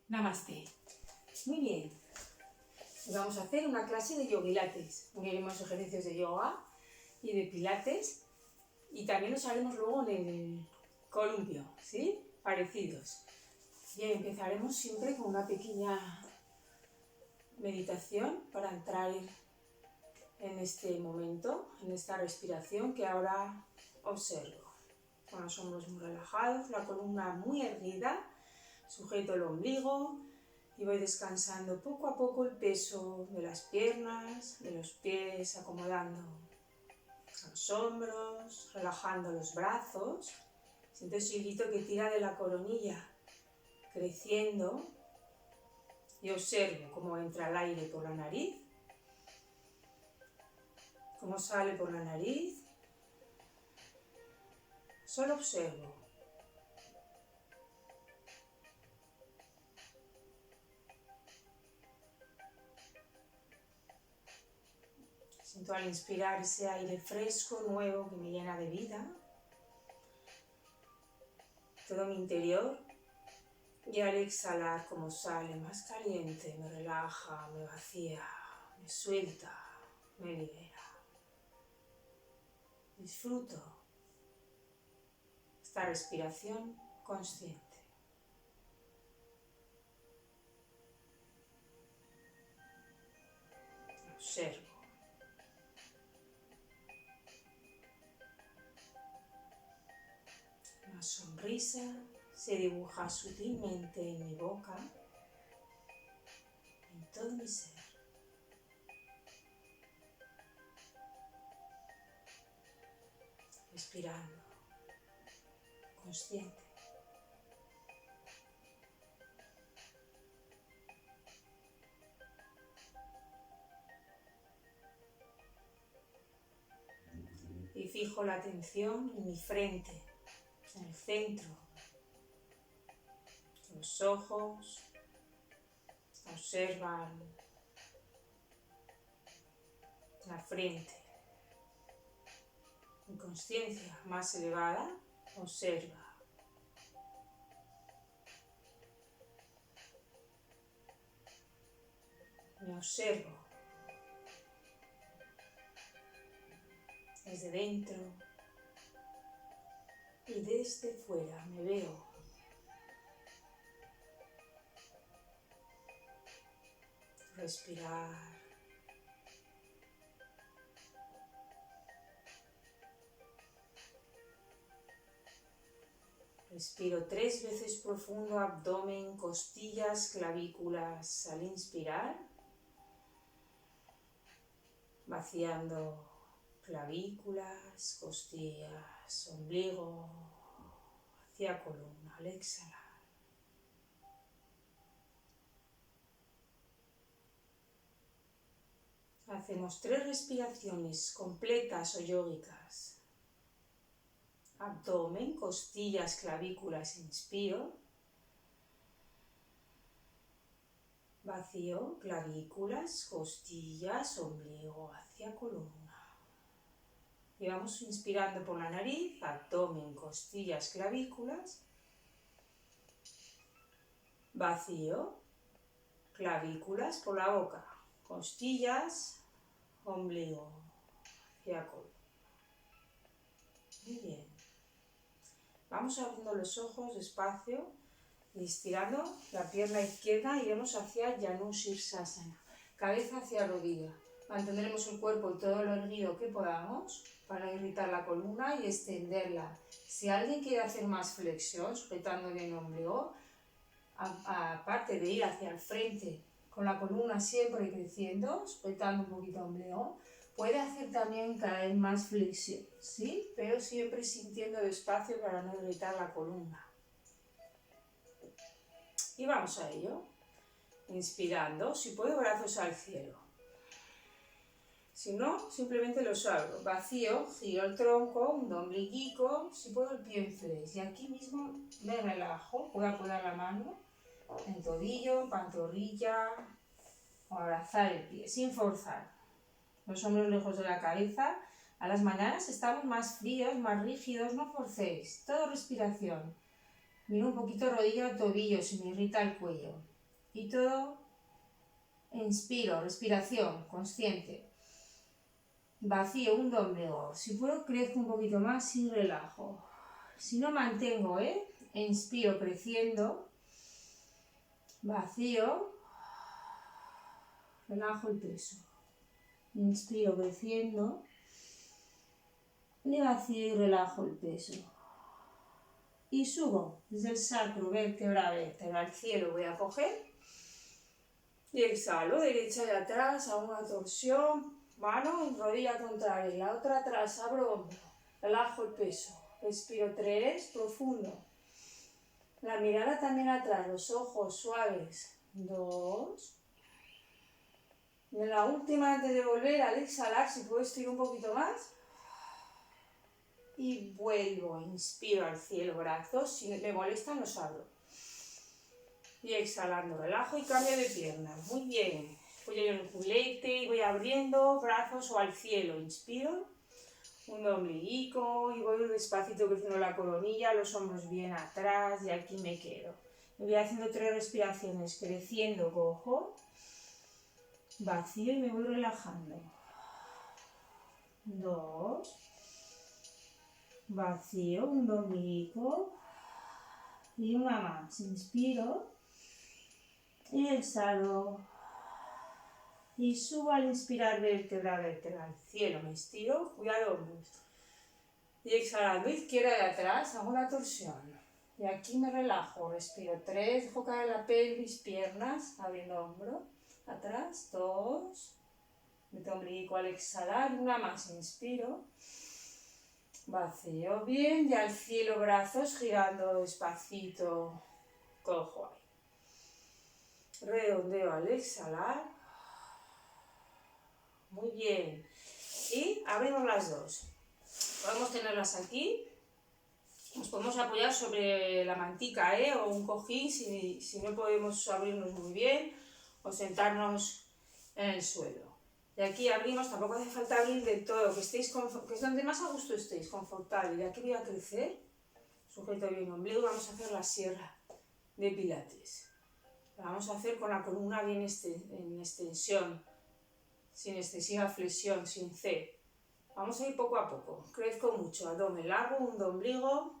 Namaste. Muy bien. Vamos a hacer una clase de yogilates. Uniremos ejercicios de yoga y de pilates y también los haremos luego en el columpio, ¿sí? Parecidos. Bien, empezaremos siempre con una pequeña meditación para entrar en este momento, en esta respiración que ahora observo. Con los hombros muy relajados, la columna muy erguida. Sujeto el ombligo y voy descansando poco a poco el peso de las piernas, de los pies, acomodando los hombros, relajando los brazos. Siento ese hilito que tira de la coronilla, creciendo, y observo cómo entra el aire por la nariz, cómo sale por la nariz. Solo observo. Siento al inspirar ese aire fresco, nuevo, que me llena de vida, todo mi interior, y al exhalar como sale, más caliente, me relaja, me vacía, me suelta, me libera. Disfruto esta respiración consciente. Observo. Una sonrisa se dibuja sutilmente en mi boca, en todo mi ser. Respirando, consciente. Y fijo la atención en mi frente, en el centro. Los ojos observan la frente. Mi conciencia más elevada observa. Me observo desde dentro y desde fuera. Me veo. Respirar. Respiro 3 veces profundo, abdomen, costillas, clavículas al inspirar. Vaciando clavículas, costillas, ombligo, hacia columna al exhalar. Hacemos 3 respiraciones completas o yógicas. Abdomen, costillas, clavículas, inspiro. Vacío, clavículas, costillas, ombligo, hacia columna. Y vamos inspirando por la nariz, abdomen, costillas, clavículas. Vacío, clavículas por la boca, costillas, ombligo, hacia columna. Muy bien. Vamos abriendo los ojos despacio y estirando la pierna izquierda, iremos hacia Janu Sirsasana, cabeza hacia rodilla. Mantendremos el cuerpo y todo lo erguido que podamos para irritar la columna y extenderla. Si alguien quiere hacer más flexión, sujetando bien el ombligo, aparte de ir hacia el frente con la columna siempre creciendo, sujetando un poquito el ombligo, puede hacer también cada vez más flexión, ¿sí? Pero siempre sintiendo despacio para no irritar la columna. Y vamos a ello. Inspirando, si puedo, brazos al cielo. Si no, simplemente los abro. Vacío, giro el tronco, un ombliguico, si puedo el pie en flex. Y aquí mismo me relajo, puedo apoyar la mano en tobillo, pantorrilla o abrazar el pie, sin forzar. Los hombros lejos de la cabeza. A las mañanas estamos más fríos, más rígidos, no forcéis. Todo respiración. Miro un poquito rodilla o tobillo, si me irrita el cuello. Y todo, inspiro, respiración consciente. Vacío, un ombligo. Si puedo, crezco un poquito más y relajo. Si no, mantengo, inspiro creciendo. Vacío. Relajo el peso. Inspiro creciendo. Y vacío y relajo el peso. Y subo desde el sacro, vértebra a vértebra, al cielo voy a coger. Y exhalo, derecha y atrás, hago una torsión. Mano, rodilla contraria, la otra atrás, abro hombro. Relajo el peso. Respiro 3, profundo. La mirada también atrás, los ojos suaves. 2. En la última, antes de volver, al exhalar, si puedo estirar un poquito más. Y vuelvo, inspiro al cielo, brazos, si me molestan los abro. Y exhalando, relajo y cambio de pierna. Muy bien. Voy en el culete y voy abriendo brazos o al cielo. Inspiro, un ombliguico y voy despacito creciendo la coronilla, los hombros bien atrás y aquí me quedo. Me voy haciendo 3 respiraciones, creciendo, cojo, vacío y me voy relajando. 2. Vacío, un ombligo y una más. Inspiro y exhalo y subo al inspirar vértebra a vértebra al cielo. Me estiro, cuidado hombros y exhalando izquierda de atrás hago una torsión y aquí me relajo, respiro 3, dejo caer la pelvis, piernas, abriendo hombro atrás, 2, meto ombligo al exhalar y una más. Inspiro, vacío bien y al cielo brazos girando despacito, cojo ahí, redondeo al exhalar, muy bien, y abrimos las dos, podemos tenerlas aquí, nos podemos apoyar sobre la mantica o un cojín si no podemos abrirnos muy bien o sentarnos en el suelo. Y aquí abrimos, tampoco hace falta abrir del todo, que es donde más a gusto estéis, confortable. Y aquí voy a crecer, sujeto bien el ombligo, vamos a hacer la sierra de pilates. La vamos a hacer con la columna bien en extensión, sin excesiva flexión, sin C. Vamos a ir poco a poco, crezco mucho, abdomen largo, hundo ombligo,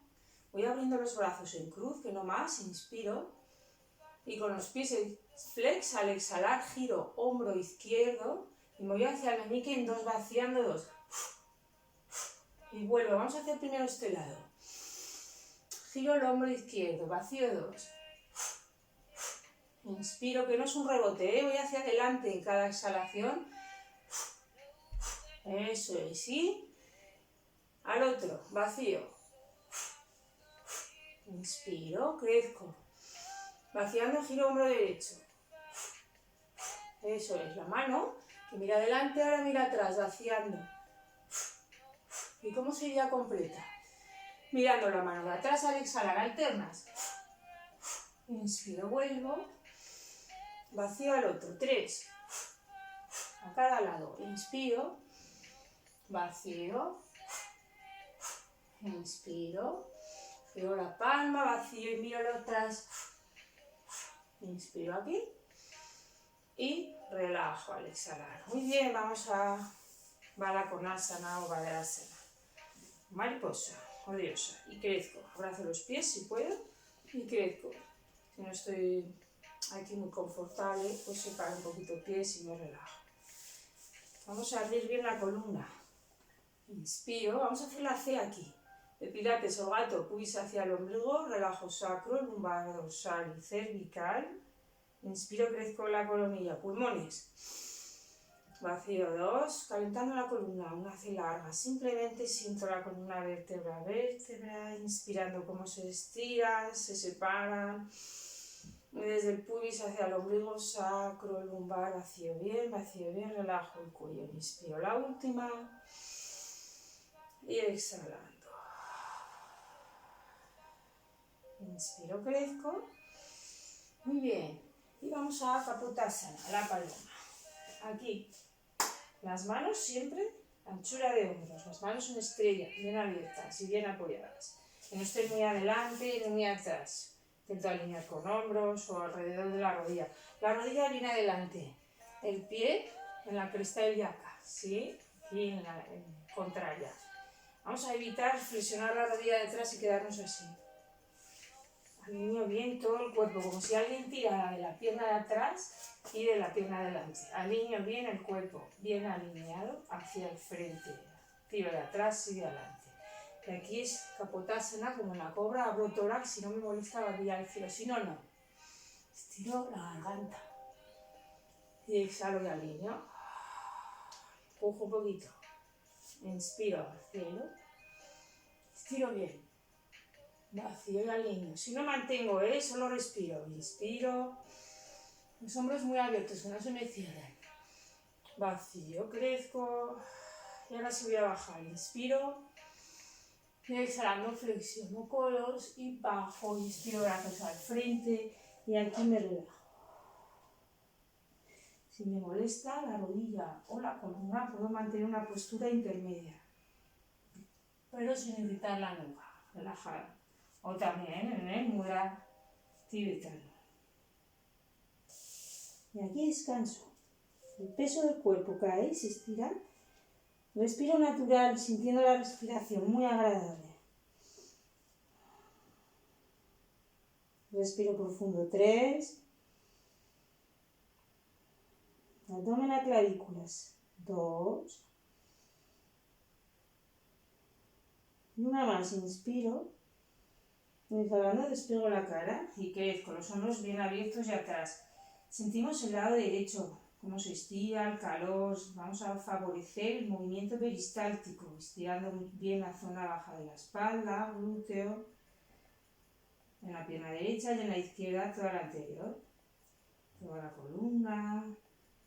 voy abriendo los brazos en cruz, que no más, inspiro. Y con los pies flex, al exhalar, giro hombro izquierdo, y me voy hacia el meñique en 2, vaciando 2. Y vuelvo, vamos a hacer primero este lado. Giro el hombro izquierdo, vacío 2. Inspiro, que no es un rebote, voy hacia adelante en cada exhalación. Eso es, y al otro, vacío. Inspiro, crezco. Vaciando, giro hombro derecho. Eso es, la mano que mira adelante, ahora mira atrás, vaciando. ¿Y cómo sería completa? Mirando la mano de atrás al exhalar, alternas. Inspiro, vuelvo. Vacío al otro, 3. A cada lado. Inspiro. Vacío. Inspiro. Giro la palma, vacío y miro atrás. Inspiro aquí. Y relajo al exhalar. Muy bien, vamos a Baddha Konasana o Baddhasana. Mariposa o diosa. Y crezco. Abrazo los pies si puedo. Y crezco. Si no estoy aquí muy confortable, pues separo un poquito pies y me relajo. Vamos a abrir bien la columna. Inspiro. Vamos a hacer la C aquí. De pilates o gato, pubis hacia el ombligo. Relajo sacro, lumbar, dorsal y cervical. Inspiro, crezco la coronilla, pulmones. Vacío 2, calentando la columna, una C larga. Simplemente siento la columna vértebra a vértebra, inspirando cómo se estiran, se separan. Desde el pubis hacia el ombligo, sacro, lumbar, vacío bien, relajo el cuello. Inspiro la última y exhalando. Inspiro, crezco. Muy bien. Y vamos a Kapotasana, la paloma. Aquí, las manos siempre anchura de hombros, las manos en estrella, bien abiertas y bien apoyadas. Que no estén muy adelante ni muy atrás. Intento alinear con hombros o alrededor de la rodilla. La rodilla viene adelante, el pie en la cresta ilíaca, ¿sí? Aquí en la contraria. Vamos a evitar flexionar la rodilla de atrás y quedarnos así. Alineo bien todo el cuerpo, como si alguien tirara de la pierna de atrás y de la pierna de adelante. Alineo bien el cuerpo, bien alineado hacia el frente. Tiro de atrás y de adelante. Y aquí es Kapotasana, como en la cobra, abro tórax, si no me molesta barbilla al cielo, si no, no. Estiro la garganta. Y exhalo y alineo. Empujo un poquito. Inspiro al cielo. Estiro bien. Vacío y alineo. Si no mantengo, solo respiro. Inspiro. Los hombros muy abiertos, que no se me cierren. Vacío, crezco. Y ahora sí voy a bajar. Inspiro. Y exhalando, flexiono codos y bajo. Inspiro brazos al frente. Y aquí me relajo. Si me molesta la rodilla o la columna, puedo mantener una postura intermedia. Pero sin irritar la nuca. Relajada. O también en el mudra tibetano. Y aquí descanso. El peso del cuerpo cae, se estira. Respiro natural, sintiendo la respiración muy agradable. Respiro profundo 3. Abdomen a clavículas 2. Y una más, inspiro. Exhalando, despego la cara y crezco, los hombros bien abiertos y atrás. Sentimos el lado derecho, cómo se estira, el calor. Vamos a favorecer el movimiento peristáltico, estirando bien la zona baja de la espalda, glúteo, en la pierna derecha y en la izquierda toda la anterior. Toda la columna.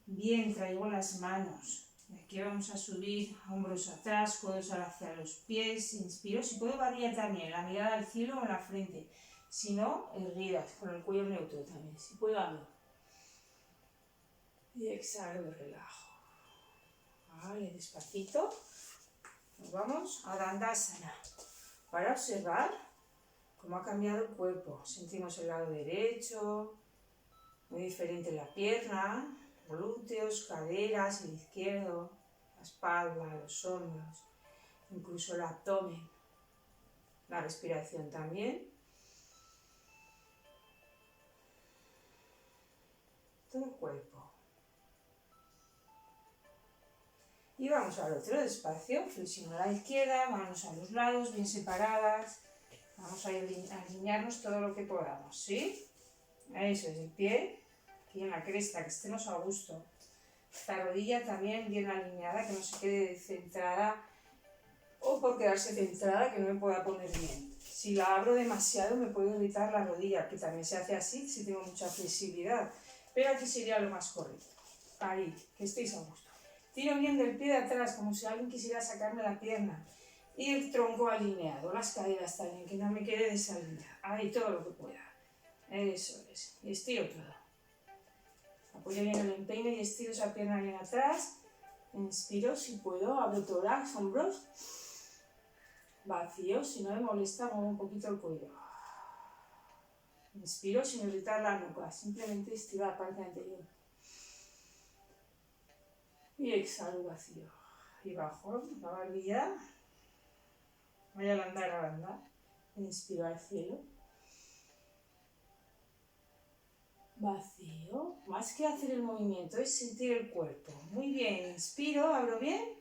Bien, traigo las manos. Aquí vamos a subir hombros atrás, codos hacia los pies. Inspiro, si puedo variar también, la mirada al cielo o en la frente. Si no, erguidas, con el cuello neutro también. Si puedo, hago. Y exhalo y relajo. Vale, despacito. Nos vamos a Dandasana. Para observar cómo ha cambiado el cuerpo. Sentimos el lado derecho, muy diferente la pierna. Glúteos, caderas, el izquierdo, la espalda, los hombros, incluso el abdomen, la respiración también. Todo el cuerpo. Y vamos al otro despacio, flexión a la izquierda, manos a los lados, bien separadas. Vamos a alinearnos todo lo que podamos, ¿sí? Eso es el pie. Aquí en la cresta, que estemos a gusto. La rodilla también bien alineada, que no se quede centrada o por quedarse centrada que no me pueda poner bien. Si la abro demasiado me puede irritar la rodilla, que también se hace así si tengo mucha flexibilidad. Pero aquí sería lo más correcto. Ahí, que estéis a gusto. Tiro bien del pie de atrás, como si alguien quisiera sacarme la pierna. Y el tronco alineado, las caderas también, que no me quede desalineada. Ahí, todo lo que pueda. Eso es. Y estiro todo. Apoyo bien el empeine y estiro esa pierna bien atrás. Inspiro si puedo, abro tórax, hombros. Vacío, si no me molesta, muevo un poquito el cuello. Inspiro sin irritar la nuca, simplemente estiro la parte anterior. Y exhalo vacío. Y bajo la barbilla. Voy a andar a andar. Inspiro al cielo. Vacío. Más que hacer el movimiento es sentir el cuerpo. Muy bien. Inspiro, abro bien.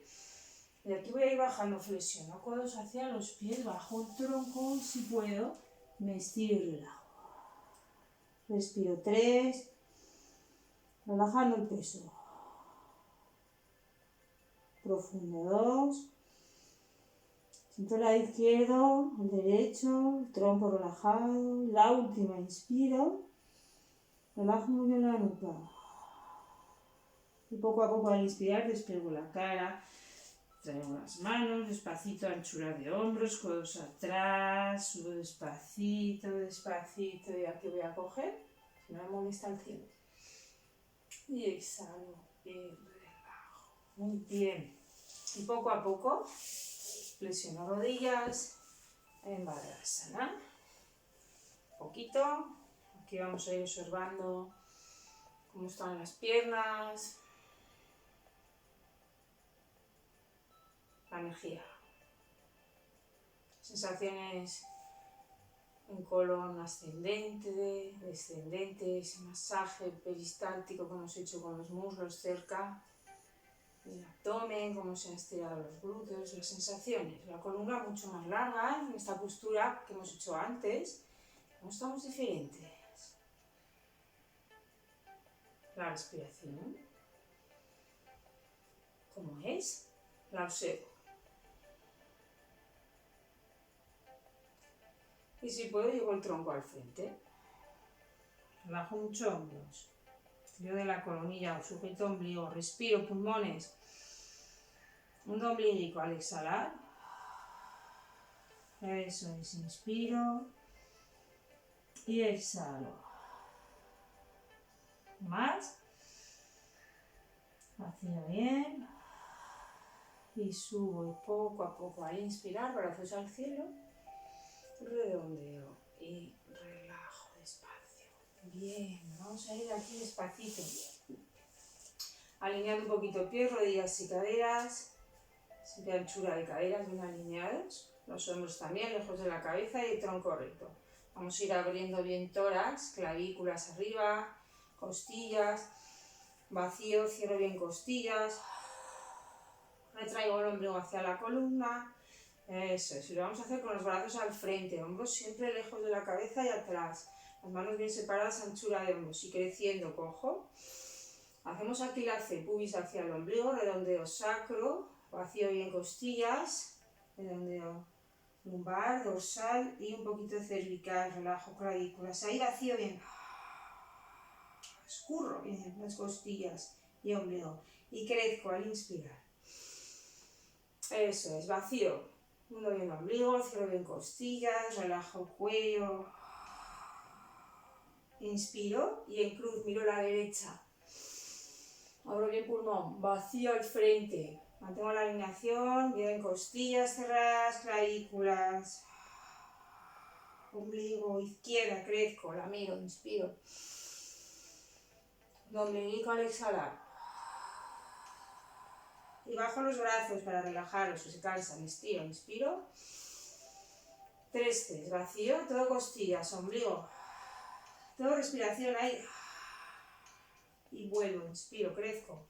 Y aquí voy a ir bajando, flexiono codos hacia los pies, bajo el tronco, si puedo, me estiro y relajo. Respiro 3, relajando el peso. Profundo 2. Siento el lado izquierdo, el derecho, el tronco relajado. La última, inspiro. Relajo muy bien la nuca. Y poco a poco al inspirar despego la cara. Traigo las manos, despacito, anchura de hombros, codos atrás, subo despacito, despacito y aquí voy a coger, si no me molesta el cielo. Y exhalo y relajo. Muy bien. Y poco a poco flexiono rodillas en Badrasana. poquito. Aquí vamos a ir observando cómo están las piernas, la energía, sensaciones en colon ascendente, descendente, ese masaje peristáltico que hemos hecho con los muslos cerca del abdomen, cómo se han estirado los glúteos, las sensaciones, la columna mucho más larga en esta postura que hemos hecho antes, cómo estamos diferentes. La respiración, ¿cómo es? La observo. Y si puedo, llevo el tronco al frente. Relajo mucho hombros. Estiro de la coronilla, sujeto ombligo, respiro pulmones. Hundo omblígico al exhalar. Eso es, inspiro y exhalo. Más. Vacío bien. Y subo poco a poco al inspirar, brazos al cielo. Redondeo y relajo despacio. Bien, vamos a ir aquí despacito. Alineando un poquito pies, rodillas y caderas. Siempre anchura de caderas bien alineados. Los hombros también lejos de la cabeza y el tronco recto. Vamos a ir abriendo bien tórax, clavículas arriba, costillas. Vacío, cierro bien costillas. Retraigo el ombligo hacia la columna. Eso es, y lo vamos a hacer con los brazos al frente, hombros siempre lejos de la cabeza y atrás, las manos bien separadas, anchura de hombros y creciendo, cojo. Hacemos aquí la C, pubis hacia el ombligo, redondeo sacro, vacío bien costillas, redondeo lumbar, dorsal y un poquito cervical, relajo clavículas, ahí vacío bien. Escurro bien las costillas y ombligo y crezco al inspirar. Eso es, vacío. Hundo bien el ombligo, cierro bien costillas, relajo el cuello. Inspiro y en cruz miro la derecha. Abro bien pulmón, vacío al frente. Mantengo la alineación, bien costillas cerradas, clavículas. Ombligo, izquierda, crezco, la miro, inspiro. Ombligo al exhalar. Y bajo los brazos para relajarlos, si se cansan, estiro, inspiro. 3 vacío, todo costillas, ombligo. Todo respiración ahí. Y vuelvo, inspiro, crezco.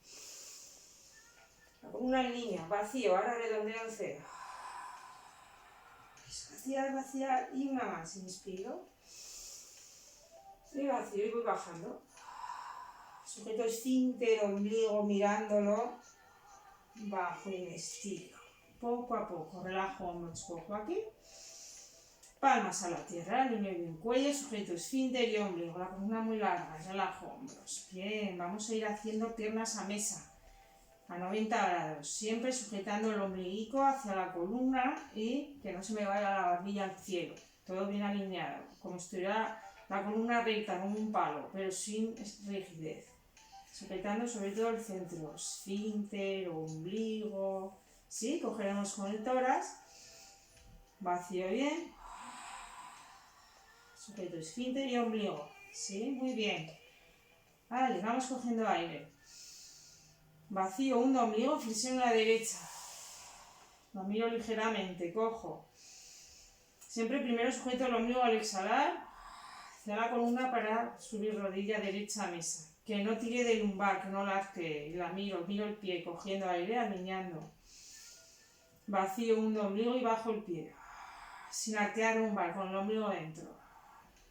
La columna en línea, vacío, ahora redondeo en cero. Vaciar, vaciar y una más, inspiro. Y vacío y voy bajando. Sujeto esfínter, ombligo, mirándolo. Bajo y me estiro. Poco a poco, relajo hombros, cojo aquí. Palmas a la tierra, alineo bien cuello, sujeto esfínter y ombligo. La columna muy larga, relajo hombros. Bien, vamos a ir haciendo piernas a mesa, a 90 grados. Siempre sujetando el ombliguico hacia la columna y que no se me vaya la barbilla al cielo. Todo bien alineado, como si estuviera la columna recta, como un palo, pero sin rigidez. Sujetando sobre todo el centro, esfínter, ombligo. ¿Sí? Cogeremos con el tórax. Vacío bien. Sujeto esfínter y ombligo. ¿Sí? Muy bien. Vale, vamos cogiendo aire. Vacío, hundo ombligo, flexión a la derecha. Lo miro ligeramente, cojo. Siempre primero sujeto el ombligo al exhalar. Hacia la columna para subir rodilla derecha a mesa. Que no tire de lumbar, que no la arque. La miro el pie, cogiendo aire, alineando. Vacío, hundo ombligo y bajo el pie. Sin arquear lumbar, con el ombligo dentro.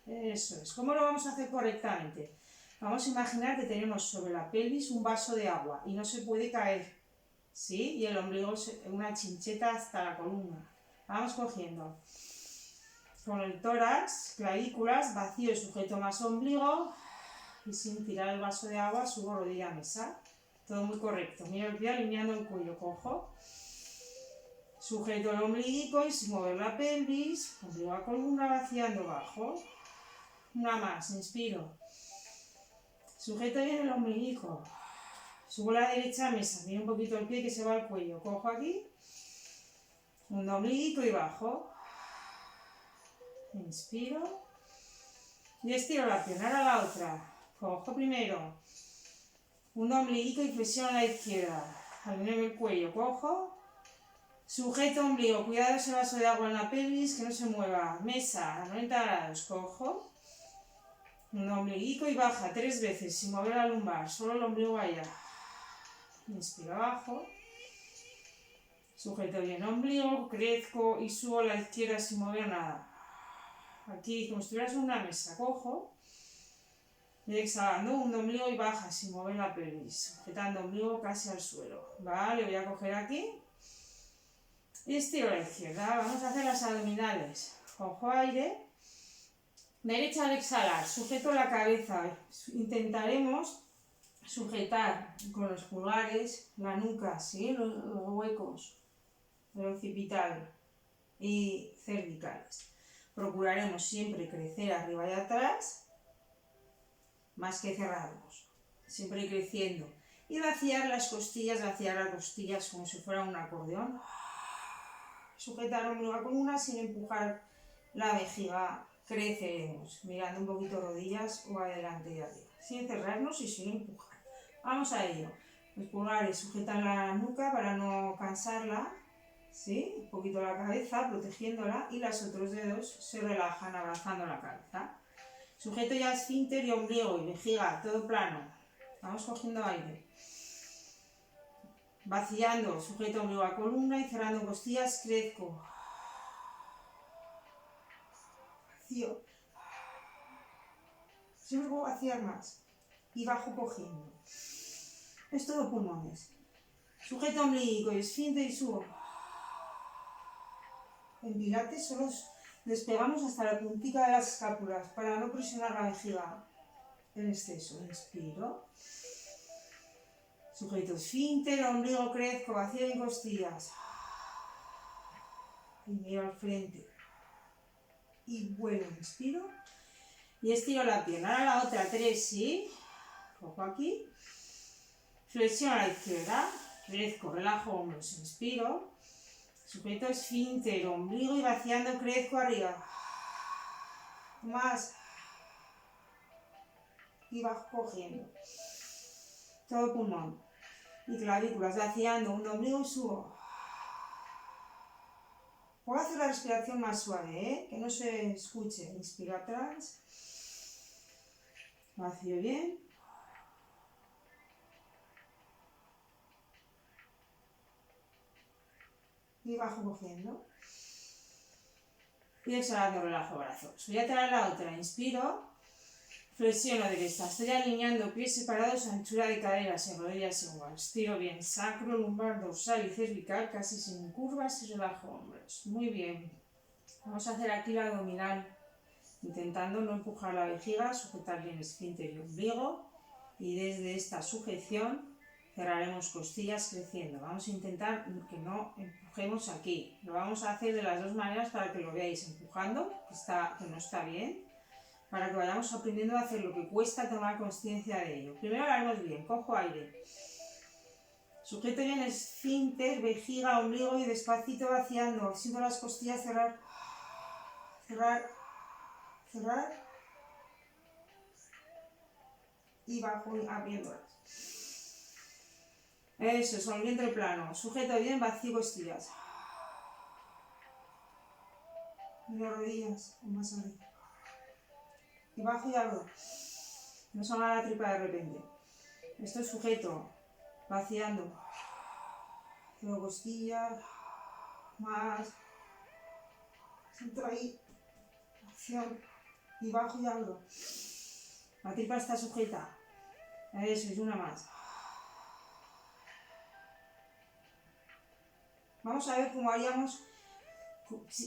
Eso es. ¿Cómo lo vamos a hacer correctamente? Vamos a imaginar que tenemos sobre la pelvis un vaso de agua y no se puede caer. ¿Sí? Y el ombligo es una chincheta hasta la columna. Vamos cogiendo. Con el tórax, clavículas, vacío y sujeto más ombligo. Y sin tirar el vaso de agua, subo rodilla a mesa. Todo muy correcto. Miro el pie alineando el cuello, cojo. Sujeto el ombliguico y sin mover la pelvis. Ombligo a columna, vaciando bajo. Una más, inspiro. Sujeto bien el ombliguico. Subo la derecha a mesa. Miro un poquito el pie que se va al cuello. Cojo aquí. Un ombliguico y bajo. Inspiro. Y estiro la pierna, ahora la otra. Cojo primero. Un ombliguito y flexiono a la izquierda. Alineo el cuello, cojo. Sujeto ombligo, cuidado ese vaso de agua en la pelvis, que no se mueva. Mesa a 90 grados, cojo. Un ombliguico y baja 3 veces sin mover la lumbar, solo el ombligo allá. Inspiro abajo. Sujeto bien el ombligo, crezco y subo a la izquierda sin mover nada. Aquí, como si estuvieras en una mesa, cojo. Y exhalando, un ombligo y baja sin mover la pelvis. Sujetando ombligo casi al suelo. Vale, voy a coger aquí. Y estiro a la izquierda. Vamos a hacer las abdominales. Cojo aire. Derecha al exhalar. Sujeto la cabeza. Intentaremos sujetar con los pulgares la nuca, ¿sí? Los huecos del occipital y cervicales. Procuraremos siempre crecer arriba y atrás, más que cerrarnos. Siempre creciendo. Y vaciar las costillas como si fuera un acordeón. Sujetar ombligo a columna sin empujar la vejiga. Creceremos, mirando un poquito rodillas o adelante y arriba. Sin cerrarnos y sin empujar. Vamos a ello. Los pulgares sujetan la nuca para no cansarla. ¿Sí? Un poquito la cabeza, protegiéndola. Y los otros dedos se relajan abrazando la cabeza. Sujeto ya esfínter y ombligo y vejiga, todo plano. Vamos cogiendo aire. Vaciando, sujeto ombligo a columna y cerrando costillas, crezco. Vacío. Siempre puedo vaciar más. Y bajo cogiendo. Es todo pulmones. Sujeto ombligo y esfínter y subo. En pilates solo despegamos hasta la puntita de las escápulas para no presionar la vejiga en exceso. Inspiro. Sujeto esfínter, ombligo crezco, vacío en costillas. Y miro al frente. Y vuelvo, inspiro. Y estiro la pierna. Ahora la otra, 3, ¿sí? Cojo aquí. Flexiono a la izquierda. Crezco, relajo hombros, inspiro. Sujeto esfínter, ombligo y vaciando, crezco arriba. Más. Y bajo cogiendo. Todo pulmón. Y clavículas vaciando, un ombligo y subo. Puedo hacer la respiración más suave, que no se escuche. Inspiro atrás. Vacío bien. Y bajo cogiendo. Y exhalando, relajo brazos. Voy a traer la otra. Inspiro. Flexiono derecha. Estoy alineando pies separados, anchura de caderas y rodillas igual. Estiro bien. Sacro, lumbar, dorsal y cervical, casi sin curvas y relajo hombros. Muy bien. Vamos a hacer aquí la abdominal. Intentando no empujar la vejiga, sujetar bien esfínter y ombligo. Y desde esta sujeción cerraremos costillas creciendo. Vamos a intentar que no empujemos aquí. Lo vamos a hacer de las dos maneras para que lo veáis. Empujando, que no está bien. Para que vayamos aprendiendo a hacer lo que cuesta tomar conciencia de ello. Primero lo haremos bien. Cojo aire. Sujeto bien esfínter, vejiga, ombligo y despacito vaciando. Siento las costillas cerrar. Cerrar. Cerrar. Y bajo abriéndolas. Eso es, con el vientre plano. Sujeto bien, vacío costillas. Miro rodillas, o más arriba. Y bajo y abro. No se haga la tripa de repente. Esto es sujeto. Vaciando. Cierro costillas. Más. Siento ahí. Acción. Y bajo y abro. La tripa está sujeta. Eso es, una más. Vamos a ver cómo haríamos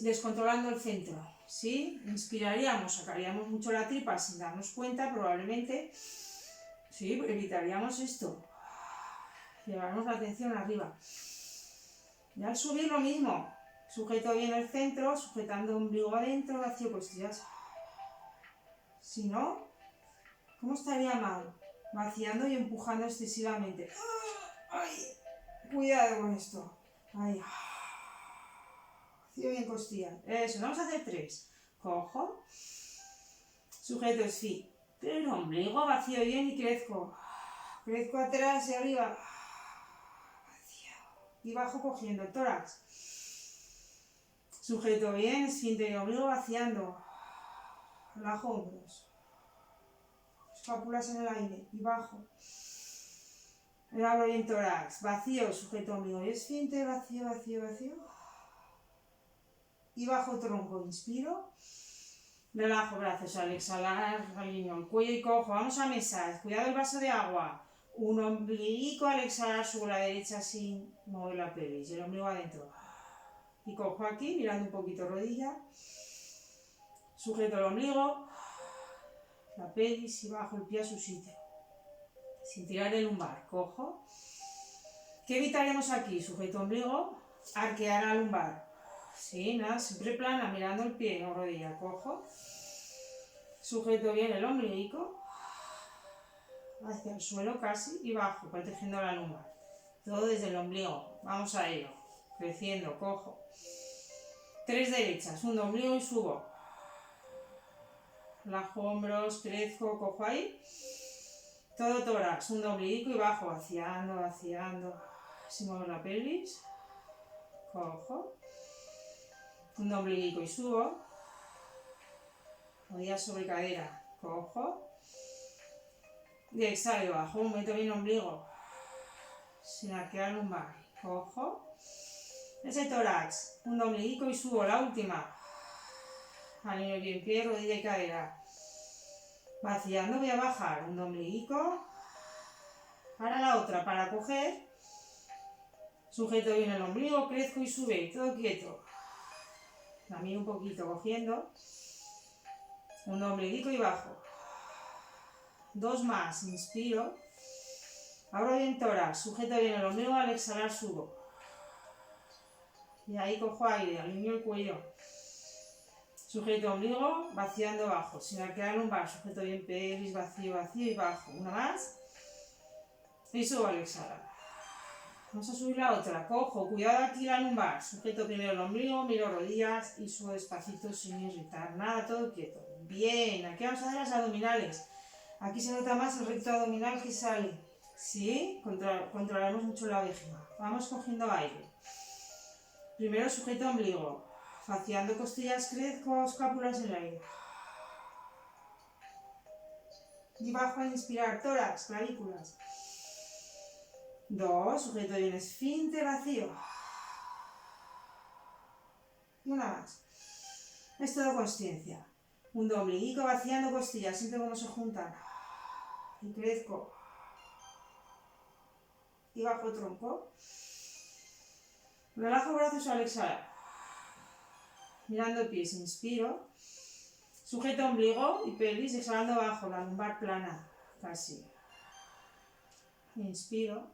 descontrolando el centro. ¿Sí? Inspiraríamos, sacaríamos mucho la tripa sin darnos cuenta, probablemente. Sí, evitaríamos esto. Llevaremos la atención arriba. Y al subir lo mismo. Sujeto bien el centro, sujetando ombligo adentro, vacío costillas. Si no, ¿cómo estaría mal? Vaciando y empujando excesivamente. ¡Ay! Cuidado con esto. ¡Ay! Vacío bien costillas. Eso, vamos a hacer 3. Cojo. Sujeto esfínter, el ombligo, vacío bien y crezco. Crezco atrás y arriba. Vacío. Y bajo cogiendo el tórax. Sujeto bien, esfínter y ombligo vaciando. Relajo hombros. Escápulas en el aire y bajo. Me abro bien tórax. Vacío, sujeto ombligo y esfínter. Vacío, vacío, vacío. Y bajo tronco. Inspiro. Relajo brazos al exhalar. Alineo el cuello y cojo. Vamos a mesa. Cuidado el vaso de agua. Un ombligo al exhalar, subo la derecha sin mover la pelvis. El ombligo adentro. Y cojo aquí, mirando un poquito rodilla. Sujeto el ombligo. La pelvis y bajo el pie a su sitio. Sin tirar el lumbar. Cojo. ¿Qué evitaremos aquí? Sujeto ombligo. Arquear la lumbar. Sí, nada, siempre plana, mirando el pie, no rodilla. Cojo. Sujeto bien el ombligo. Hacia el suelo casi y bajo, protegiendo la lumbar. Todo desde el ombligo. Vamos a ello. Creciendo, cojo. 3 derechas, un ombligo y subo. Relajo hombros, crezco, cojo ahí. Todo tórax, un ombligo y bajo, vaciando, vaciando. Si muevo la pelvis. Cojo. Un ombligo y subo. Rodillas sobre cadera. Cojo. Y exhalo y bajo, meto bien el ombligo. Sin arquear lumbar. Cojo. Ese tórax, un ombligo y subo, la última. Alineo bien pie, rodilla y cadera. Vaciando, voy a bajar, un ombligo. Ahora la otra, para coger. Sujeto bien el ombligo, crezco y sube, todo quieto. También un poquito cogiendo. Un ombligo y bajo. 2 más, inspiro. Abro bien tórax, sujeto bien el ombligo, al exhalar subo. Y ahí cojo aire, alineo el cuello. Sujeto ombligo, vaciando bajo, sin arquear lumbar, sujeto bien pelvis, vacío, vacío y bajo. Una más. Y subo al exhalar. Vamos a subir la otra. Cojo, cuidado aquí la lumbar. Sujeto primero el ombligo, miro rodillas y subo despacito sin irritar nada, todo quieto. Bien, aquí vamos a hacer las abdominales. Aquí se nota más el recto abdominal que sale. ¿Sí? Controlamos mucho la vejiga. Vamos cogiendo aire. Primero sujeto ombligo. Vaciando costillas, crezco, escápulas en el aire. Y bajo a inspirar, tórax, clavículas. 2, sujeto bien esfínter, vacío. Y una más. Es todo consciencia. Un ombligo vaciando costillas, siento cómo se juntan. Y crezco. Y bajo tronco. Relajo brazos al exhalar. Mirando pies, inspiro. Sujeto ombligo y pelvis, exhalando abajo, la lumbar plana, casi. Inspiro.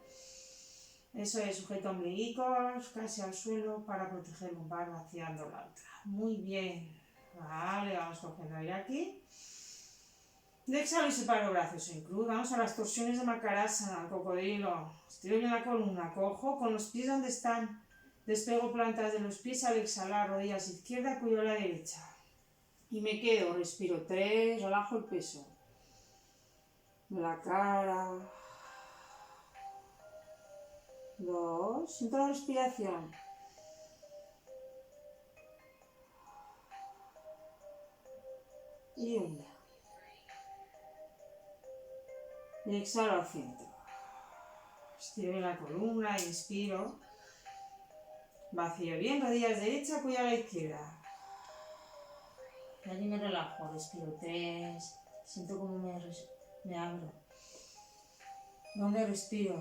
Eso es, sujeto ombligos, casi al suelo para proteger lumbar, vaciando la otra. Muy bien. Vale, vamos cogiendo aire aquí. De exhalo y separo brazos en cruz. Vamos a las torsiones de Makarasana, cocodrilo. Estiro bien la columna, cojo con los pies donde están. Despego plantas de los pies al exhalar, rodillas izquierda, cuello a la derecha. Y me quedo, respiro 3, relajo el peso. De la cara. 2, siento la respiración. Y 1. Y exhalo al centro. Estiro bien la columna, inspiro. Vacío bien, rodillas derecha, cuello a la izquierda. Y allí me relajo, respiro 3. Siento como me abro. ¿Dónde respiro?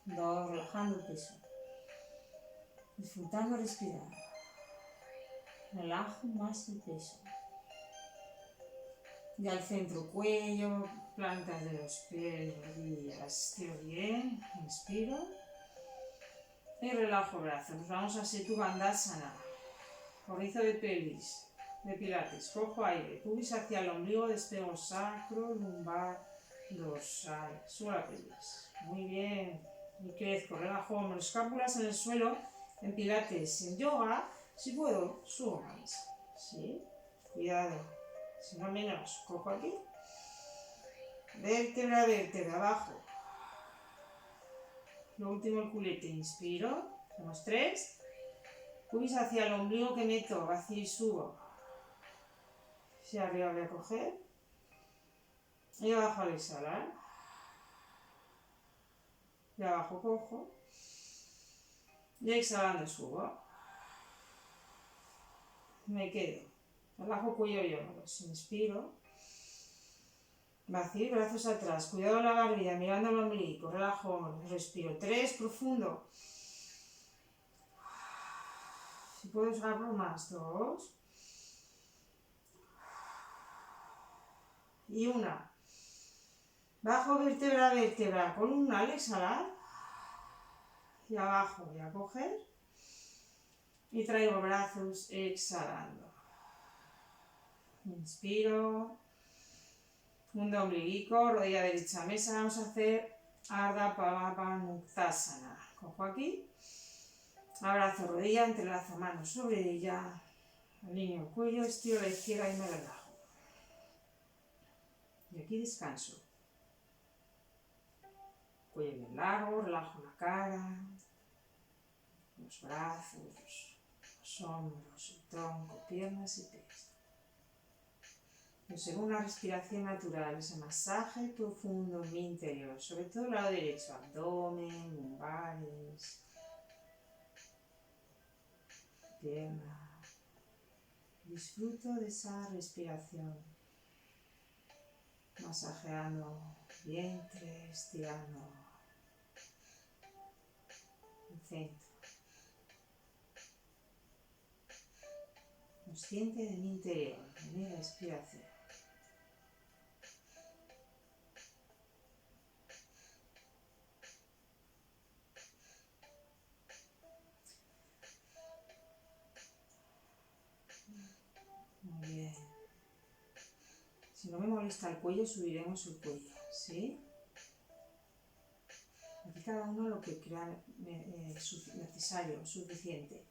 2, relajando el peso. Disfrutando respirar. Relajo más el peso. Y al centro, cuello, plantas de los pies, rodillas. Estiro bien, inspiro. Y relajo brazos. Nos vamos a Setu Bandhasana. Rizo de pelvis, de pilates. Cojo aire, pubis hacia el ombligo, despego sacro, lumbar, dorsal. Subo la pelvis. Muy bien. Y crezco, relajo hombros, escápulas en el suelo, en pilates, en yoga. Si puedo, subo más. ¿Sí? Cuidado. Si no menos, cojo aquí. Vértebra, vértebra, abajo. Lo último el culete, inspiro. Hacemos 3. Pubis hacia el ombligo que meto, vacío y subo. Hacia arriba voy a coger. Y abajo al exhalar. Y abajo cojo. Y exhalando subo. Me quedo. Abajo, cuello y hombros. Inspiro. Vacío, brazos atrás. Cuidado la barbilla, mirando el ombligo. Relajo hombros. Respiro. 3, profundo. Si puedo sacarlo más. 2. Y 1. Bajo vértebra a vértebra. Columna al exhalar. Y abajo voy a coger. Y traigo brazos exhalando. Inspiro. Fundo ombliguico, rodilla derecha mesa. Vamos a hacer Ardha Pavanuktasana. Cojo aquí. Abrazo rodilla, entrelazo manos sobre ella. Alineo el cuello, estiro la izquierda y me relajo. Y aquí descanso. Cuello bien largo, relajo la cara. Los brazos, los hombros, el tronco, piernas y pies. Según una respiración natural, ese masaje profundo en mi interior, sobre todo el lado derecho, abdomen, lumbares, pierna. Disfruto de esa respiración, masajeando vientre, estirando el centro. Consciente de mi interior, de mi respiración. Muy bien. Si no me molesta el cuello, subiremos el cuello, ¿sí? Aquí cada uno lo que crea necesario, suficiente.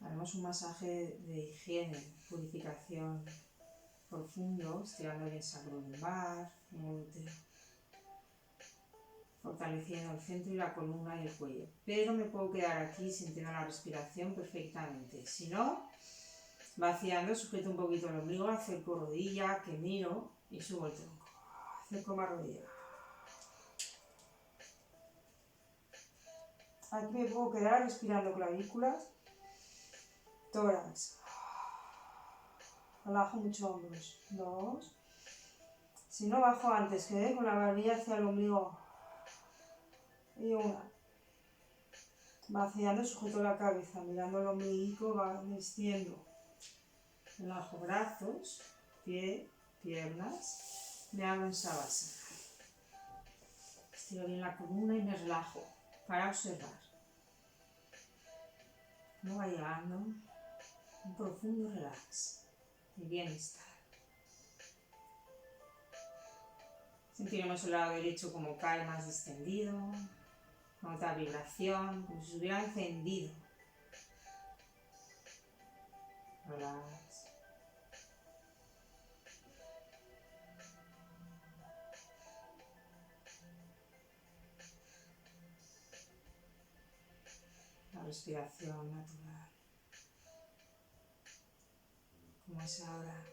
Haremos un masaje de higiene, purificación profundo, estirando bien sacrolumbar, glúteo, fortaleciendo el centro y la columna y el cuello. Pero me puedo quedar aquí sintiendo la respiración perfectamente. Si no, vaciando, sujeto un poquito el ombligo, acerco rodilla, que miro y subo el tronco. Acerco más rodilla. Aquí me puedo quedar respirando clavículas, tórax. Relajo mucho hombros. 2. Si no, bajo antes, que con la barbilla hacia el ombligo. Y 1. Vaciando, sujeto la cabeza, mirando el ombligo, va vistiendo. Relajo brazos, pie, piernas. Me hago en Savasana. Estiro bien la columna y me relajo para observar. Luego va llegando un profundo relax y bienestar. Sentiremos el lado derecho como cae más distendido, con otra vibración, como si se hubiera encendido. Relax. La respiración natural, como es ahora.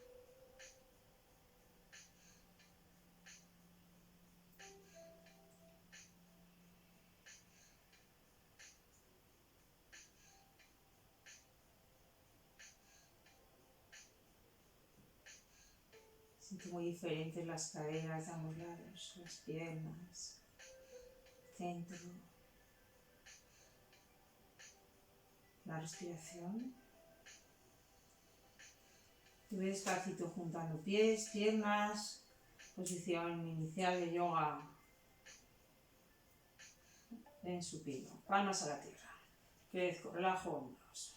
Siento muy diferentes las caderas de ambos lados, las piernas, centro. La respiración. Y voy despacito juntando pies, piernas, posición inicial de yoga en supino. Palmas a la tierra. Crezco, relajo hombros.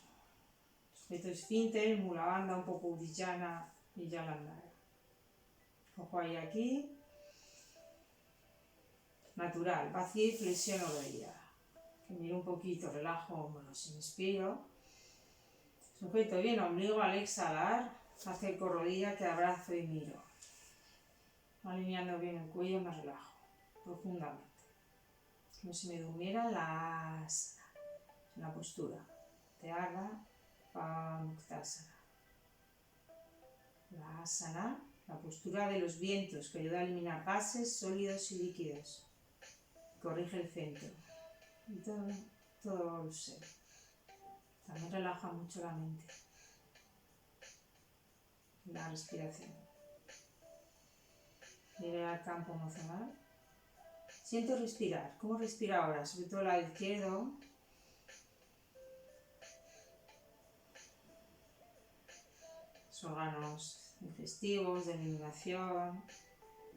Sujeto esfínter, mula banda, un poco uddiyana y jalandhara. Cojo ahí aquí. Natural, vacío y flexiono rodilla. Que miro un poquito, relajo hombros, inspiro. Sujeto bien ombligo al exhalar. acerco rodilla, que abrazo y miro. Alineando bien el cuello me relajo profundamente. Como si me durmiera en la postura de Ardha Paramuktasana. La asana, la postura de los vientos, que ayuda a eliminar gases, sólidos y líquidos. Corrige el centro y todo el ser. También relaja mucho la mente. La respiración. Lleve al campo emocional. Siento respirar. ¿Cómo respira ahora? Sobre todo el lado izquierdo. Los órganos digestivos, de eliminación.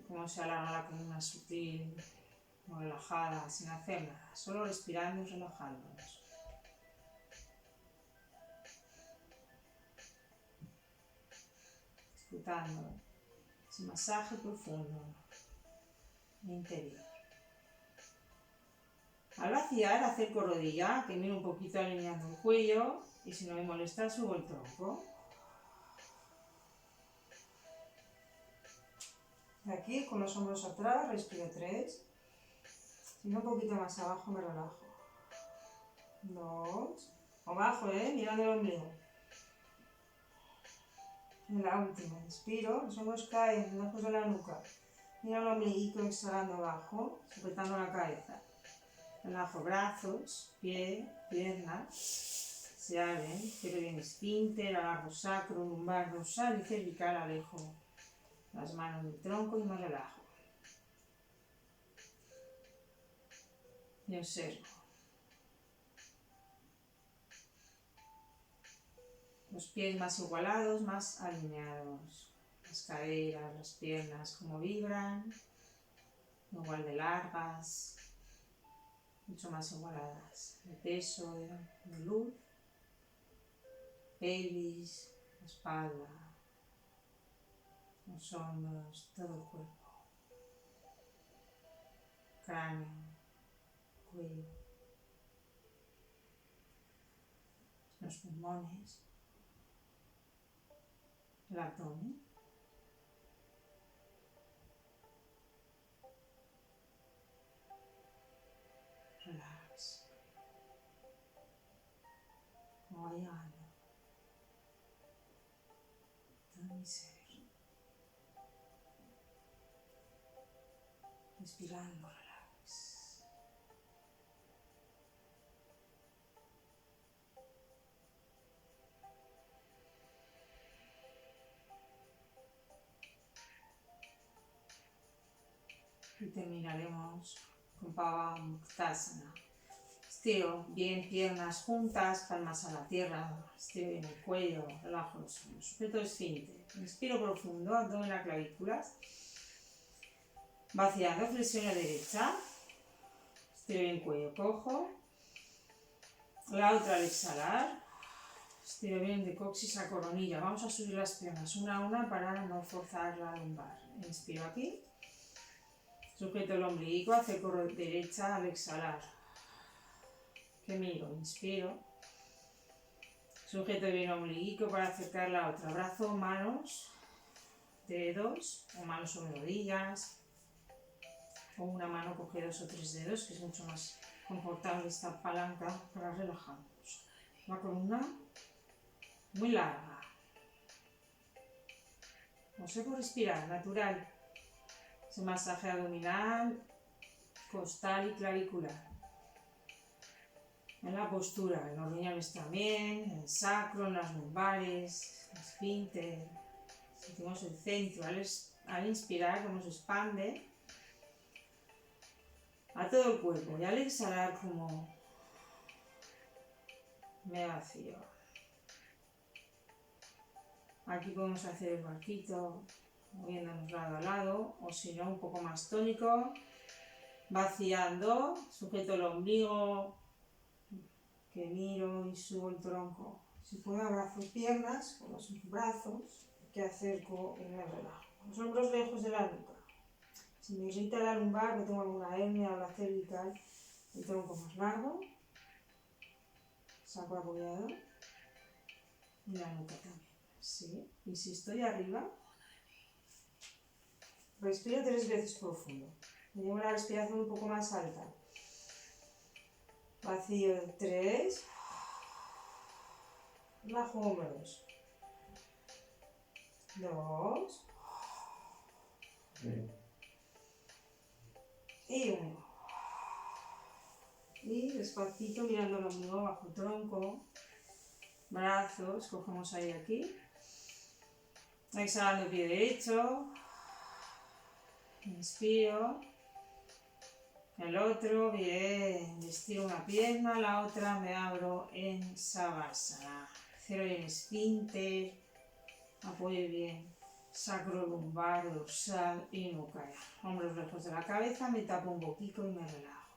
Cómo se alarga la columna sutil, muy relajada, sin hacer nada. Solo respirando y relajándonos. Disfrutando ese masaje profundo interior. Al vaciar, acerco rodilla, que miro un poquito alineando el cuello y si no me molesta subo el tronco. De aquí con los hombros atrás, respiro 3. Si no, un poquito más abajo me relajo. 2. O bajo, mirando el ombligo. En la última, inspiro, los hombros caen lejos de la nuca. Mira el ombliguito exhalando abajo, sujetando la cabeza. Relajo brazos, pie, piernas. Se abren, cierro bien esfínter, alargo sacro, lumbar, dorsal y cervical, alejo las manos del tronco y me relajo. Y observo. Los pies más igualados, más alineados. Las caderas, las piernas, como vibran. Igual de largas. Mucho más igualadas. El peso de luz. Pelvis, la espalda. Los hombros, todo el cuerpo. Cráneo, cuello. Los pulmones. El abdomen. Relax. Como va llegando. Todo mi ser. Respirando, relax. Y terminaremos con Paramuktasana. Estiro bien piernas juntas, palmas a la tierra, estiro bien el cuello, relajo los hombros, sujeto esfínter. Inspiro profundo, abdomen a clavículas. Vaciando, flexiono derecha. Estiro bien cuello, cojo. La otra al exhalar. Estiro bien de coxis a coronilla. Vamos a subir las piernas una a una para no forzar la lumbar. Inspiro aquí. Sujeto el ombligo, acerco derecha al exhalar. Que miro, inspiro. Sujeto bien el ombligo para acercar la otra. Brazo, manos, dedos, o manos sobre rodillas. O una mano coge 2 o 3 dedos, que es mucho más confortable esta palanca para relajarnos. La columna muy larga. Observo respirar, natural. Ese masaje abdominal, costal y clavicular. En la postura, en los riñones también, en el sacro, en las lumbares, el esfínter. Sentimos el centro al inspirar, como se expande a todo el cuerpo. Y al exhalar, como me vacío. Aquí podemos hacer el barquito, moviéndonos lado a lado, o si no, un poco más tónico. Vaciando, sujeto el ombligo, que miro y subo el tronco. Si puedo abrazo piernas con los brazos, que acerco y me relajo. Los hombros lejos de la nuca. Si me irrita la lumbar, que tengo alguna hernia o la cervical, el tronco más largo, saco apoyado y la nuca también. Sí. Y si estoy arriba, respiro 3 veces profundo. Me llevo la respiración un poco más alta. Vacío 3. Bajo hombros. 2. Y 1. Y despacito mirando el ombligo bajo tronco. Brazos, cogemos ahí aquí. Exhalando pie derecho. Inspiro. El otro, bien. Estiro una pierna, la otra me abro en Savasana. Cierro el esfínter. Apoyo bien. Sacro-lumbar, dorsal y nuca. Hombros lejos de la cabeza, me tapo un poquito y me relajo.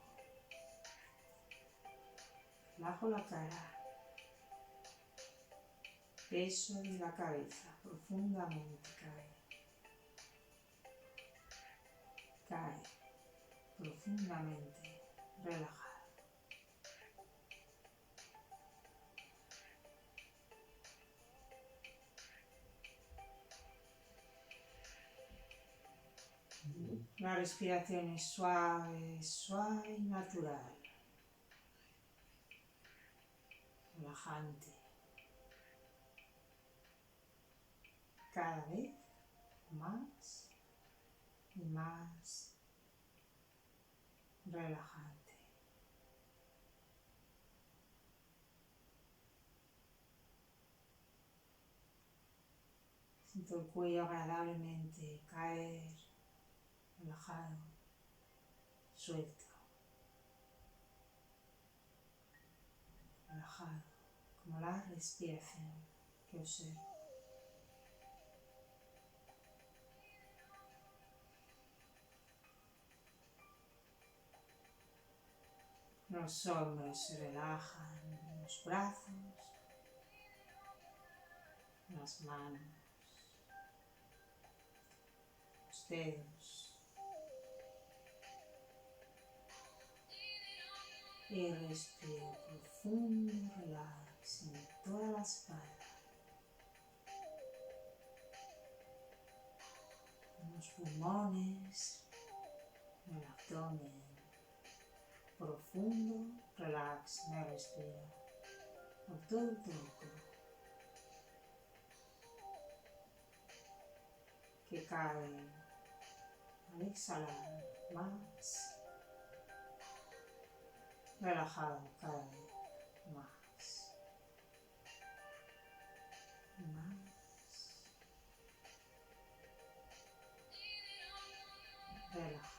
Relajo la cara. Peso de la cabeza, profundamente cae. Cae, profundamente relajado. La respiración es suave, suave y natural. Relajante. Cada vez más y más relajante. Siento el cuello agradablemente caer, relajado, suelto, relajado, como la respiración que observo. Los hombros se relajan, los brazos, las manos, los dedos. Y respiro profundo, relax en toda la espalda. En los pulmones, en el abdomen. Profundo, relax, me respiro. Por todo el tronco. Que cae al exhalar más. Relajado, cae más. Más. Relajado.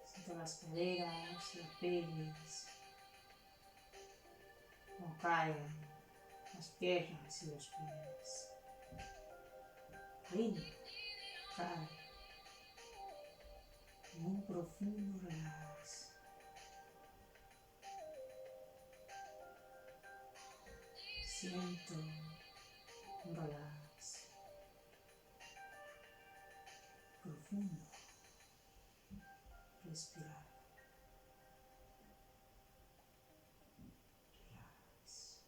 Siento las caderas, las pelvis, como caen las piernas y los pies. Rindo, cae en un profundo relax. Siento un relax profundo. Respirar. Relax.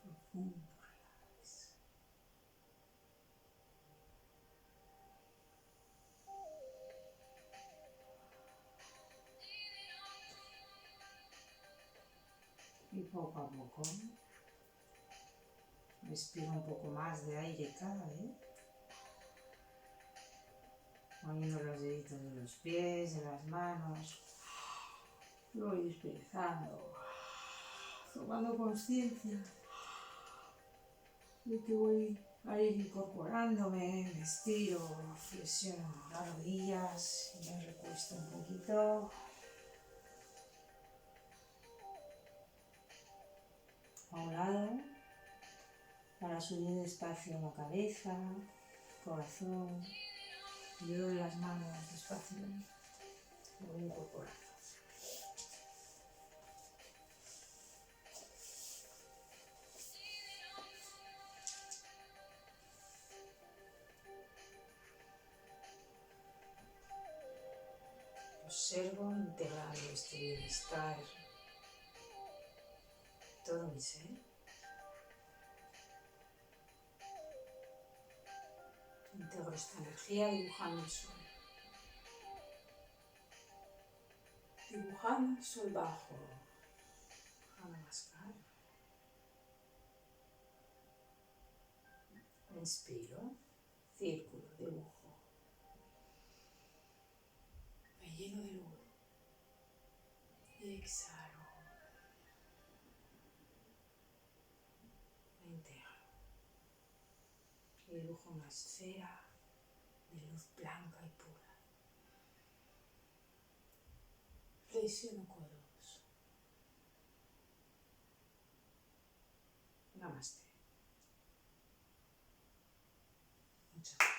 Profundo relax. Y poco a poco respiro un poco más de aire cada vez. Moviendo los deditos de los pies, de las manos. Lo voy desperezando. Tomando conciencia de que voy a ir incorporándome, me estiro, flexiono las rodillas y me recuesto un poquito. A un lado para subir despacio la cabeza, corazón. Yo doy las manos despacio, lo voy incorporando. Observo integral este bienestar, todo mi ser. Integro esta energía dibujando el sol. Dibujando el sol bajo. Namaskar. Inspiro, círculo, dibujo. Me lleno de luz. Y exhalo. Me integro. Y dibujo una esfera de luz blanca y pura. Flexiono codos. Namaste. Muchas gracias.